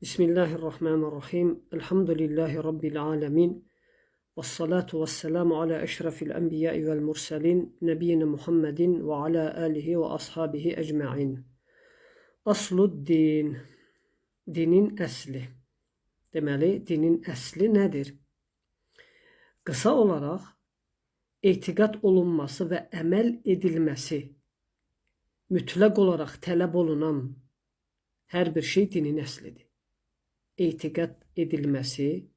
Bismillahirrahmanirrahim. Elhamdülillahi Rabbil alemin. Vessalatu vesselamu ala eşrefil enbiyai vel murselin. Nebiyyina Muhammedin ve ala alihi ve ashabihi ecma'in. Aslud din. Dinin əsli. Deməli, dinin əsli nədir? Qısa olaraq, etiqad olunması və əməl edilməsi mütləq olaraq tələb olunan hər bir şey dinin əslidir. Etiqad edilməsi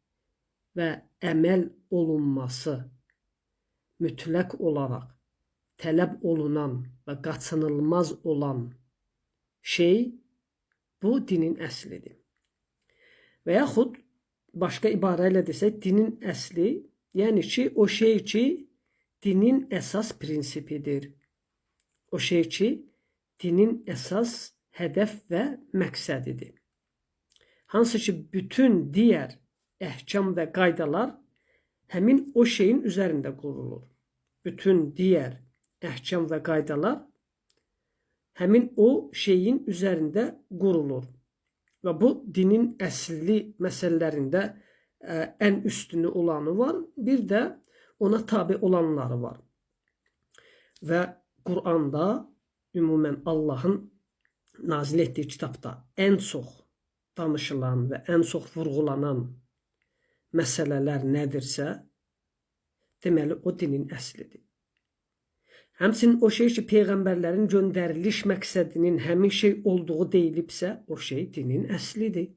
və əməl olunması mütləq olaraq tələb olunan və qaçınılmaz olan şey bu dinin əslidir. Və yaxud başqa ibarə ilə desək, dinin əsli, yəni ki, o şey ki, dinin əsas prinsipidir. O şey ki, dinin əsas hədəf və məqsədidir. Hansı ki, bütün digər əhkam və qaydalar həmin o şeyin üzərində qurulur. Bütün digər əhkam və qaydalar həmin o şeyin üzərində qurulur. Və bu dinin əsli məsələlərində ən üstünü olanı var, bir də ona tabi olanları var. Və Quranda ümumən Allahın nazil etdiyi kitabda ən çox danışılan və ən çox vurğulanan məsələlər nədirsə, deməli o dinin əslidir. Həmçinin o şey ki, peyğəmbərlərin göndəriliş məqsədinin həmin şey olduğu deyilibsə, o şey dinin əslidir.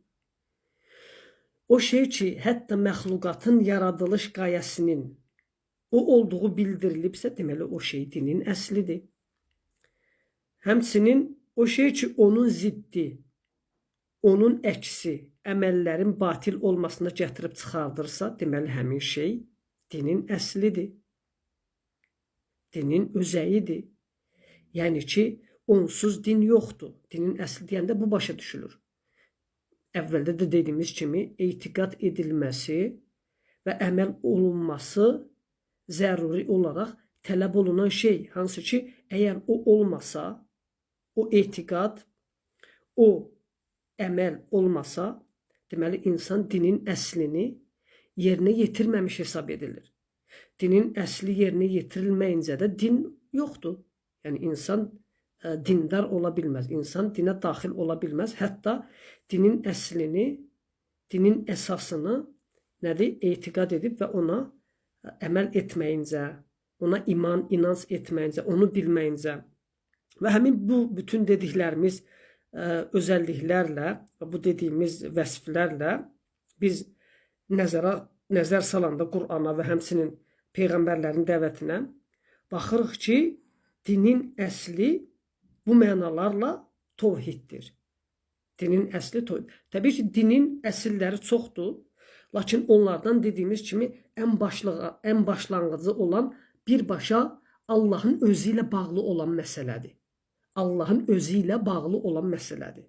O şey ki, hətta məxluqatın yaradılış qayəsinin o olduğu bildirilibsə, deməli o şey dinin əslidir. Həmçinin o şey ki, onun ziddi, onun əksi əməllərin batil olmasına gətirib çıxardırsa, deməli həmin şey dinin əslidir. Dinin özəyidir. Yəni ki, onsuz din yoxdur. Dinin əsli deyəndə bu başa düşülür. Əvvəldə də dediyimiz kimi, etiqad edilməsi və əməl olunması zəruri olaraq tələb olunan şey. Hansı ki, əgər o olmasa, o etiqad, o əməl olmasa, deməli insan dinin əslini yerinə yetirməmiş hesab edilir. Dinin əsli yerinə yetirilməyincə də din yoxdur. Yəni insan dindar ola bilməz. İnsan dinə daxil ola bilməz. Hətta dinin əslini, dinin əsasını nədir? Etiqad edib və ona əməl etməyincə, ona iman, inanc etməyincə, onu bilməyincə və həmin bu bütün dediklərimiz özəlliklərlə və bu dediyimiz vəsflərlə biz nəzər salanda Qur'ana və həmçinin peyğəmbərlərin dəvətinə baxırıq ki, dinin əsli bu mənalarla tovhiddir. Dinin əsli tovhid. Təbii ki, dinin əsilləri çoxdur, lakin onlardan dediyimiz kimi ən başlanğıcı olan birbaşa Allahın özü ilə bağlı olan məsələdir. Allahın özü ilə bağlı olan məsələdir.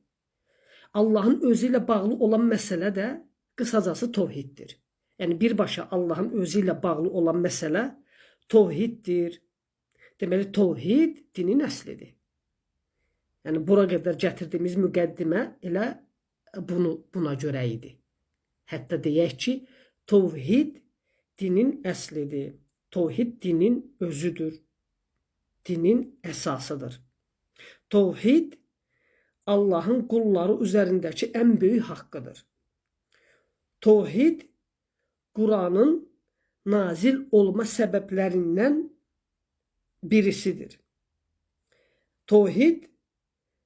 Allahın özü ilə bağlı olan məsələ də qısacası tovhiddir. Yəni birbaşa Allahın özü ilə bağlı olan məsələ tovhiddir. Deməli, tovhid dinin əslidir. Yəni bura qədər gətirdiyimiz müqəddimə elə buna görə idi. Hətta deyək ki, tovhid dinin əslidir. Tovhid dinin özüdür. Dinin əsasıdır. Tovhid Allahın qulları üzərindəki ən böyük haqqıdır. Tovhid Qur'anın nazil olma səbəblərindən birisidir. Tovhid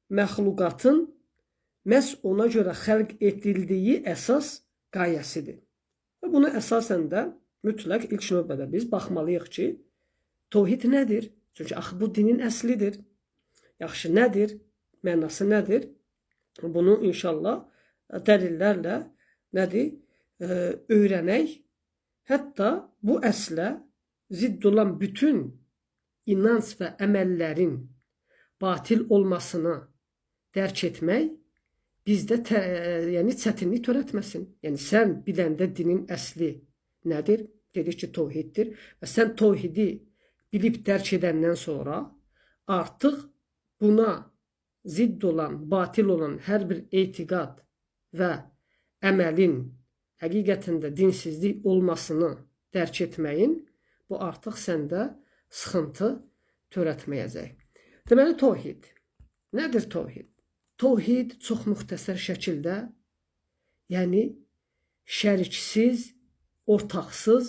məxluqatın məhz ona görə xəlq edildiyi əsas qayəsidir. Və buna əsasən də mütləq ilk növbədə biz baxmalıyıq ki, tovhid nədir? Çünki axı bu dinin əslidir. Yaxşı, nədir? Mənası nədir? Bunu inşallah dəlillərlə nədir? Öyrənək, hətta bu əslə zidd olan bütün inanc və əməllərin batil olmasını dərk etmək bizdə çətinlik törətməsin. Yəni sən biləndə dinin əsli nədir? Dedik ki, tovhiddir. Və sən tovhidi bilib dərk edəndən sonra artıq buna zidd olan, batil olan hər bir etiqad və əməlin həqiqətində dinsizlik olmasını dərk etməyin, bu artıq səndə sıxıntı törətməyəcək. Deməli, tövhid. Nədir tövhid? Tövhid çox müxtəsər şəkildə, yəni şəriksiz, ortaqsız,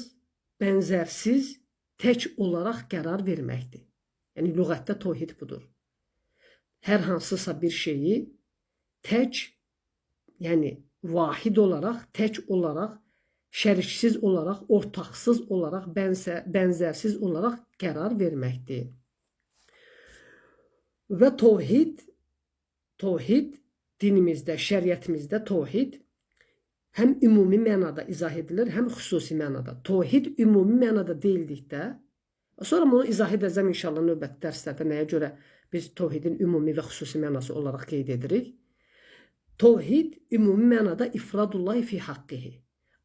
bənzərsiz, tək olaraq qərar verməkdir. Yəni, lüğətdə tövhid budur. Hər hansısa bir şeyi tək, yəni vahid olaraq, tək olaraq, şəriksiz olaraq, ortaqsız olaraq, bənzərsiz olaraq qərar verməkdir. Və tövhid dinimizdə, şəriətimizdə tövhid həm ümumi mənada izah edilir, həm xüsusi mənada. Tövhid ümumi mənada deyildikdə, sonra bunu izah edəcəm inşallah növbəti dərslərdə nəyə görə biz tövhidin ümumi və xüsusi mənası olaraq qeyd edirik. Tövhid ümumi mənada ifradullahi fi haqqihi.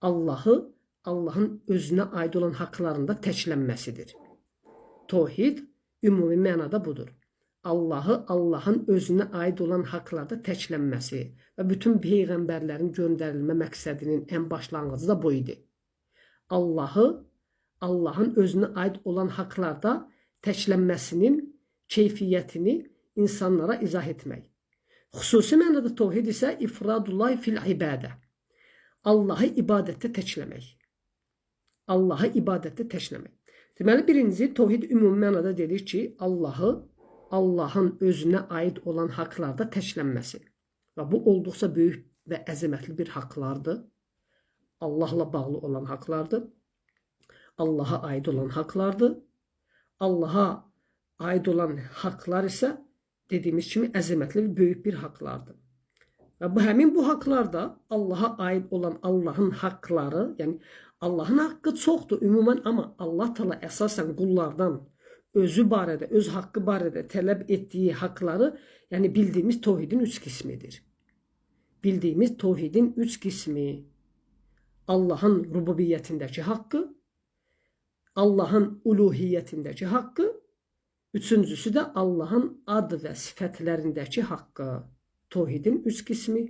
Allahın özünə aid olan haqlarında təklənməsidir. Tövhid ümumi mənada budur. Allahın özünə aid olan haqlarda təklənməsi və bütün peyğəmbərlərin göndərilmə məqsədinin ən başlanğıcı da bu idi. Allahın özünə aid olan haqlarda təklənməsinin keyfiyyətini insanlara izah etmək. Xüsusi mənada tövhid isə ifradullah fil ibadə. Allahı ibadətdə təkləmək. Allahı ibadətdə təkləmək. Deməli, birinci tövhid ümumi mənada dedik ki, Allahın özünə aid olan haqlarda təklənməsi. Və bu olduqca böyük və əzəmətli bir haqlardır. Allahla bağlı olan haqlardır. Allaha aid olan haqlardır. Allaha aid olan haqlar isə dediyimiz kimi əzəmətli və böyük bir haqlardır. Və həmin bu haqlar da Allaha aid olan Allahın haqları, yəni Allahın haqqı çoxdur ümumən, amma Allah Teala əsasən qullardan özü barədə, öz haqqı barədə tələb etdiyi haqları, yəni bildiyimiz tövhidin 3 qismidir. Bildiyimiz tövhidin 3 qismi. Allahın rububiyyətindəki haqqı, Allahın uluhiyyətindəki haqqı, üçüncüsü də Allahın ad və sifətlərindəki haqqı. Tövhidin 3 qismi.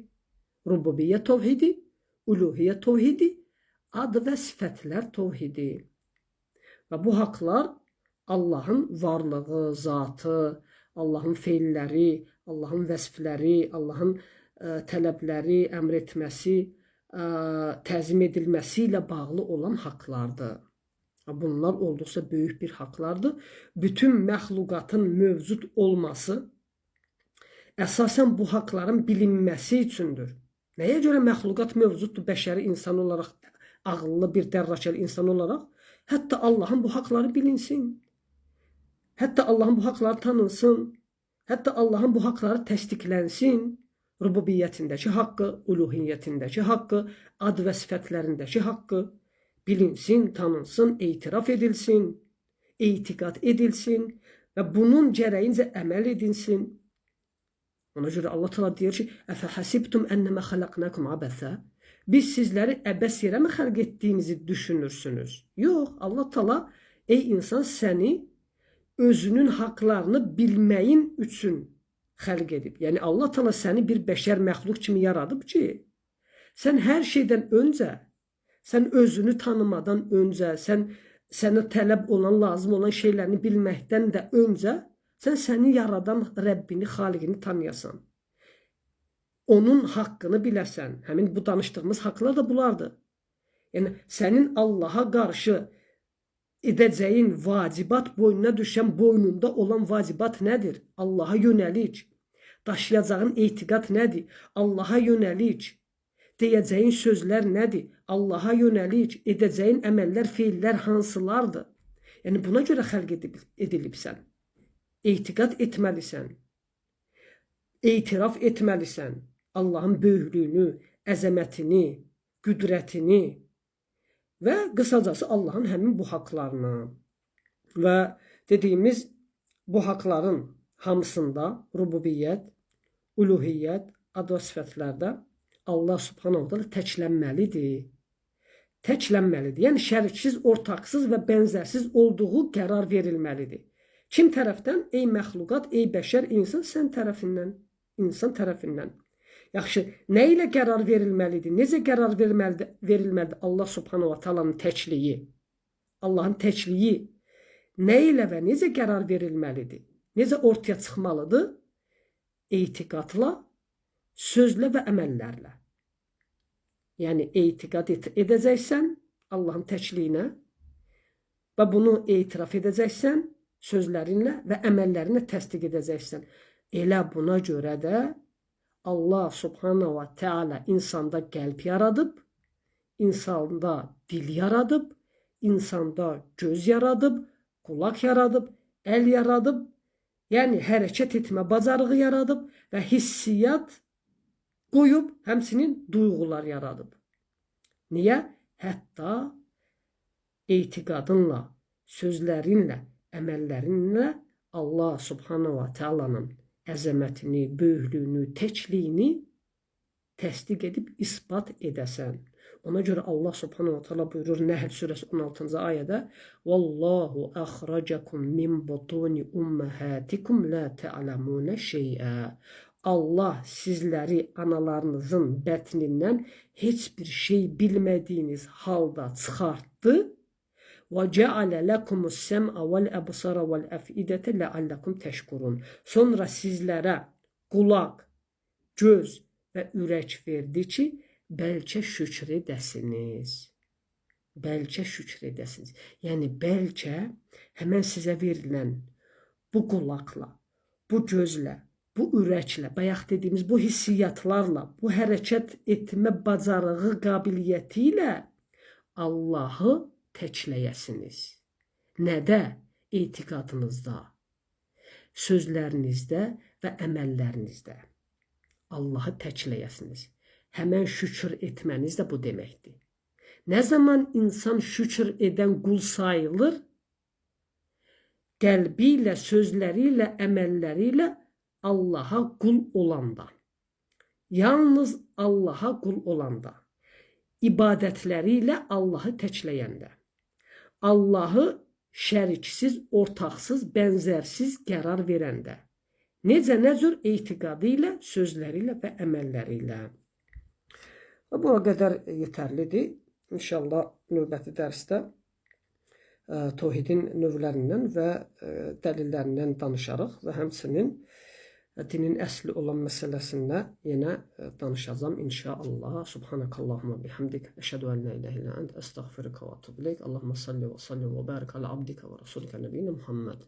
Rububiyyə tövhidi, uluhiyyə tövhidi, ad və sifətlər tövhidi. Və bu haqlar Allahın varlığı, zatı, Allahın feilləri, Allahın vəsfləri, Allahın tələbləri, əmr etməsi, təzim edilməsi ilə bağlı olan haqlardır. Bunlar olduqca böyük bir haqlardır. Bütün məxluqatın mövcud olması əsasən bu haqların bilinməsi üçündür. Nəyə görə məxluqat mövcuddur bəşəri insan olaraq, ağıllı bir dərrakəli insan olaraq? Hətta Allahın bu haqları bilinsin. Hətta Allahın bu haqları tanınsın. Hətta Allahın bu haqları təsdiqlənsin. Rububiyyətindəki haqqı, uluhiyyətindəki haqqı, ad və sifətlərindəki haqqı bilinsin, tanınsın, etiraf edilsin, etiqad edilsin və bunun gərəyincə əməl edilsin. Ona görə Allah Teala deyir ki, "Əfəhəsibtum ennəmə xalaqnakum abətə?" Biz sizləri əbəs yerə mi xəlq etdiyinizi düşünürsünüz? Yox, Allah Teala ey insan səni özünün haqlarını bilməyin üçün xəlq edib. Yəni Allah Teala səni bir bəşər məxluq kimi yaradıb ki, sən hər şeydən öncə, sən özünü tanımadan öncə, sənə tələb olan, lazım olan şeylərini bilməkdən də öncə, sən səni yaradan Rəbbini, xaliqini tanıyasan. Onun haqqını biləsən. Həmin bu danışdığımız haqlar da bunlardır. Yəni sənin Allaha qarşı edəcəyin vacibat, boynuna düşən, boynunda olan vacibat nədir? Allaha yönəlik. Daşıyacağın etiqad nədir? Allaha yönəlik. Deyəcəyin sözlər nədir? Allaha yönəlik. Edəcəyin əməllər, feillər hansılardır? Yəni buna görə xəlq edilibsən. Etiqad etməlisən. Etiraf etməlisən. Allahın böyüklüyünü, əzəmətini, qüdrətini və qısacası Allahın həmin bu haqlarını və dediyimiz bu haqların hamısında rububiyyət, uluhiyyət, ad və sifətlərdə Allah subhanahu ta'ala təklənməlidir. Təklənməlidir. Yəni şəriksiz, ortaqsız və bənzərsiz olduğu qərar verilməlidir. Kim tərəfdən? Ey məxluqat, ey bəşər, insan sən tərəfindən, insan tərəfindən. Yaxşı, nə ilə qərar verilməlidir? Necə qərar verilməlidir? Allah subhanahu wa ta'alanın təkliyi. Allahın təkliyi nə ilə və necə qərar verilməlidir? Necə ortaya çıxmalıdır? Etiqadla, sözlə və əməllərlə. Yəni, etiqad edəcəksən Allahın təkliyinə və bunu etiraf edəcəksən sözlərinlə və əməllərinlə təsdiq edəcəksən. Elə buna görə də Allah subhanahu wa ta'ala insanda qəlb yaradıb, insanda dil yaradıb, insanda göz yaradıb, qulaq yaradıb, əl yaradıb, yəni hərəkət etmə bacarığı yaradıb və hissiyyat qoyub, həmçinin duyğular yaradıb. Niyə? Hətta etiqadınla, sözlərinlə, əməllərinlə Allah subhanahu wa ta'alanın əzəmətini, böyüklüyünü, təkliyini təsdiq edib isbat edəsən. Ona görə Allah subhanahu wa ta'ala buyurur Nəhl surəsi 16-cı ayədə Vallahu əxracakum min butuni ummahatikum la ta'lamunə şeyə. Allah sizləri analarınızın bətnindən heç bir şey bilmədiyiniz halda çıxartdı. وَجَعَلَ لَكُمُ السَّمْعَ وَالْأَبْصَارَ وَالْأَفْئِدَةَ لَعَلَّكُمْ تَشْكُرُونَ. Sonra sizlərə qulaq, göz və ürək verdi ki, bəlkə şükür edəsiniz. Bəlkə şükür edəsiniz. Yəni, bəlkə həmən sizə verilən bu qulaqla, bu gözlə, bu ürəklə, bayaq dediyimiz bu hissiyyatlarla, bu hərəkət etmə bacarığı, qabiliyyəti ilə Allahı təkləyəsiniz. Nədə? Etiqadınızda, sözlərinizdə və əməllərinizdə. Allahı təkləyəsiniz. Həmən şükür etməniz də bu deməkdir. Nə zaman insan şükür edən qul sayılır? Qəlbi ilə, sözləri ilə, əməlləri ilə Allaha qul olanda. Yalnız Allaha qul olanda. İbadətləri ilə Allahı təkləyəndə. Allahı şəriksiz, ortaqsız, bənzərsiz qərar verəndə. Necə, nə cür? Etiqadı ilə, sözləri ilə və əməlləri ilə. Bu qədər yetərlidir. İnşallah növbəti dərsdə Tohidin növlərindən və dəlillərindən danışarıq və həmçinin dinin əsli olan məsələsində yenə danışacağım inşallah. Subhanakallahumma bihamdik. Əşhədu ən la ilahe illə ent. Əstəğfiruka və etûbü ileyk. Allahumma salli və sallim və barik alə abdika və rasulika nəbiyyina Muhammed.